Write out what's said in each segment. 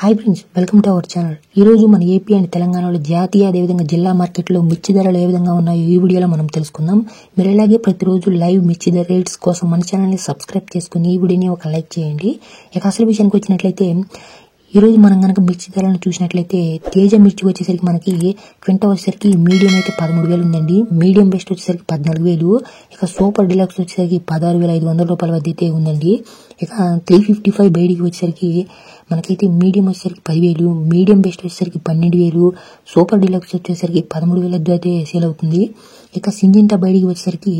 Hi friends, welcome to our channel. ఈ రోజు మన ఏపీ అండ్ తెలంగాణలో జాతీయ అదేవిధంగా జిల్లా మార్కెట్లో మిర్చి ధరలు ఏ విధంగా ఉన్నాయో ఈ వీడియోలో మనం తెలుసుకుందాం. మీరు ఇలాగే ప్రతిరోజు లైవ్ మిర్చి ధర రేట్స్ కోసం మన ఛానల్ని సబ్స్క్రైబ్ చేసుకుని ఈ వీడియోని ఒక లైక్ చేయండి. ఇక అసలు విషయానికి వచ్చినట్లయితే ఈ రోజు మనం కనుక మిర్చి ధరలను చూసినట్లయితే తేజ మిర్చి వచ్చేసరికి మనకి క్వింటా వచ్చేసరికి మీడియం అయితే 13,000 ఉందండి. మీడియం బెస్ట్ వచ్చేసరికి 14,000. ఇక సూపర్ డిలక్స్ వచ్చేసరికి 16,500 రూపాయల వద్ద అయితే ఉందండి. ఇక 355 బయటికి వచ్చేసరికి మనకైతే మీడియం వచ్చేసరికి 10,000, మీడియం బెస్ట్ వచ్చేసరికి 12,000, సూపర్ డిలక్స్ వచ్చేసరికి 13,000 అయితే సేల్ అవుతుంది. ఇక సింజింటా బయటికి వచ్చేసరికి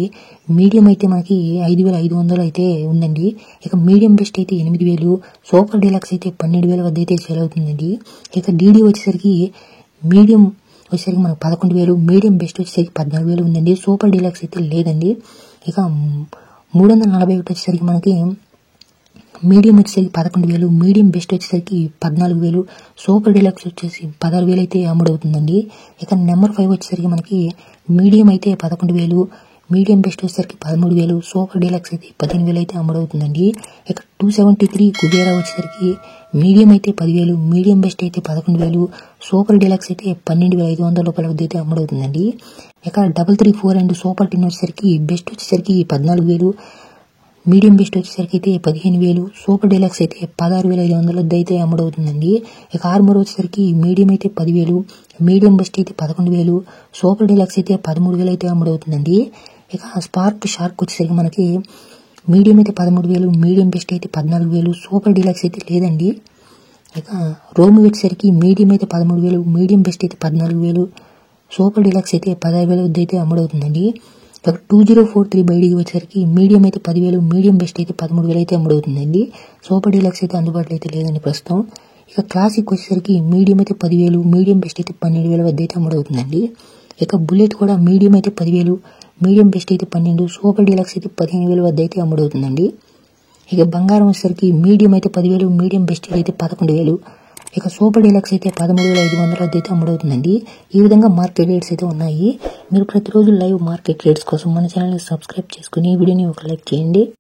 మీడియం అయితే మనకి 5,500 అయితే ఉందండి. ఇక మీడియం బెస్ట్ అయితే 8,000, సూపర్ డిలక్స్ అయితే 12,000 వద్ద అయితే సేల్ అవుతుందండి. ఇక డీడీ వచ్చేసరికి మీడియం వచ్చేసరికి మనకు 11,000, మీడియం బెస్ట్ వచ్చేసరికి 14,000 ఉందండి. సూపర్ డిలక్స్ అయితే లేదండి. ఇక 341 వచ్చేసరికి మనకి మీడియం వచ్చేసరికి 11,000, మీడియం బెస్ట్ వచ్చేసరికి 14,000, సూపర్ డిలక్స్ వచ్చేసి 16,000 అయితే అమ్ముడవుతుందండి. ఇక నెంబర్ 5 వచ్చేసరికి మనకి మీడియం అయితే 11,000, మీడియం బెస్ట్ వచ్చేసరికి 13,000, సూపర్ డిలక్స్ అయితే 15,000 అయితే అమ్ముడవుతుందండి. ఇక 273 కుబేరా వచ్చేసరికి మీడియం అయితే 10,000, మీడియం బెస్ట్ అయితే 11,000, సూపర్ డిలక్స్ అయితే 12,500 రూపాయల వద్ద అయితే అమ్ముడవుతుందండి. ఇక 334 అండ్ సూపర్ టిన్ వచ్చేసరికి బెస్ట్ వచ్చేసరికి 14,000, మీడియం బెస్ట్ వచ్చేసరికి అయితే 15,000, సూపర్ డిలక్స్ అయితే 16,500 వద్ద అయితే అమ్ముడవుతుందండి. ఇక ఆర్మూర్ వచ్చేసరికి మీడియం అయితే 10,000, మీడియం బెస్ట్ అయితే 11,000, సూపర్ డిలక్స్ అయితే 13,000 అయితే అమ్ముడవుతుందండి. ఇక స్పార్క్ షార్క్ వచ్చేసరికి మనకి మీడియం అయితే 13,000, మీడియం బెస్ట్ అయితే 14,000, సూపర్ డిలక్స్ అయితే లేదండి. ఇక రోమి వచ్చేసరికి మీడియం అయితే 13,000, మీడియం బెస్ట్ అయితే 14,000, సూపర్ డిలక్స్ అయితే 16,000 వద్ద అయితే అమ్ముడవుతుందండి. ఇక 2043 బయటికి వచ్చేసరికి మీడియం అయితే 10,000, మీడియం బెస్ట్ అయితే 13,000 అయితే అమ్ముడవుతుందండి. సూపర్ డిలక్స్ అయితే అందుబాటులో అయితే లేదండి ప్రస్తుతం. ఇక క్లాసిక్ వచ్చేసరికి మీడియం అయితే 10,000, మీడియం బెస్ట్ అయితే 12,000 వద్ద అయితే అమ్ముడవుతుందండి. ఇక బుల్లెట్ కూడా మీడియం అయితే 10,000, మీడియం బెస్ట్ అయితే 12, సూపర్ డిలక్స్ అయితే 15,000 వద్ద అయితే అమ్ముడవుతుందండి. ఇక బంగారం వచ్చేసరికి మీడియం అయితే 10,000, మీడియం బెస్ట్ అయితే 11,000, ఇక సూపర్ డిలక్స్ అయితే 13,500 వద్ద అయితే అమ్ముడవుతుందండి. ఈ విధంగా మార్కెట్ రేట్స్ అయితే ఉన్నాయి. మీరు ప్రతిరోజు లైవ్ మార్కెట్ రేట్స్ కోసం మన ఛానల్ని సబ్స్క్రైబ్ చేసుకుని ఈ వీడియోని ఒక లైక్ చేయండి.